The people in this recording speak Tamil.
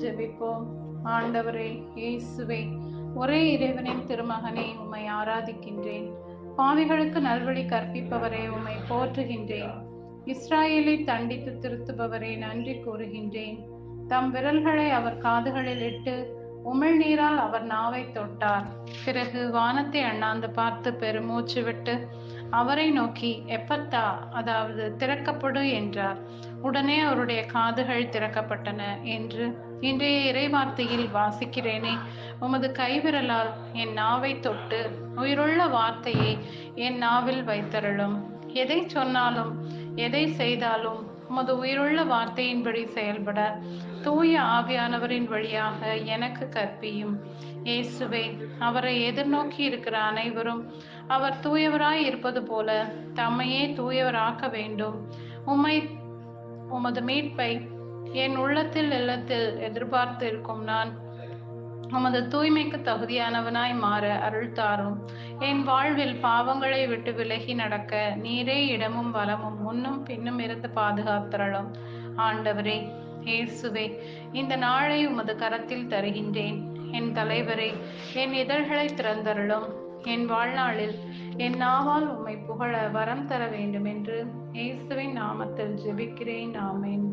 ஜெபிப்போம். ஆண்டவரே இயேசுவே, ஒரே இறைவனின் திருமகனே, உம்மை ஆராதிக்கின்றேன். பாவிகளுக்கு நல்வழி கற்பிப்பவரே, உம்மை போற்றுகின்றேன். இஸ்ராயேலை தண்டித்து திருத்துபவரே, நன்றி கூறுகின்றேன். தம் விரல்களை அவர் காதுகளில் இட்டு உமிழ்நீரால் அவர் நாவை தொட்டார். பிறகு வானத்தை அண்ணாந்து பார்த்து பெருமூச்சு விட்டு அவரை நோக்கி எப்பத்தா, அதாவது திறக்கப்படு என்றார். உடனே அவருடைய காதுகள் திறக்கப்பட்டன என்று இன்றைய இறைவார்த்தையில் வாசிக்கிறேனே. உமது கைவிரலால் என் நாவை தொட்டு உயிருள்ள வார்த்தையை என் நாவில் வைத்தருளும். எதை சொன்னாலும் எதை செய்தாலும் உமது உயிருள்ள வார்த்தையின்படி செயல்பட தூய ஆவியானவரின் வழியாக எனக்கு கற்பியும். இயேசுவே, அவரை எதிர்நோக்கி இருக்கிற அனைவரும் அவர் தூயவராய் இருப்பது போல தம்மையே தூயவராக்க வேண்டும். உமது மீட்பை என் உள்ளத்தில் இல்லத்தில் எதிர்பார்த்து இருக்கும் நான் உமது தூய்மைக்கு தகுதியானவனாய் மாற அருள் தாரும். என் வாழ்வில் பாவங்களை விட்டு விலகி நடக்க நீரே இடமும் வலமும் முன்னும் பின்னும் இருந்து பாதுகாத்தரலும். ஆண்டவரே இயேசுவே, இந்த நாளை உமது கரத்தில் தருகின்றேன். என் தலைவரே, என் இதழ்களை திறந்தருளும். என் வாழ்நாளில் என் நாவால் உம்மை புகழ வரம் தர வேண்டும் என்று இயேசுவின் நாமத்தில் ஜெபிக்கிறேன். ஆமென்.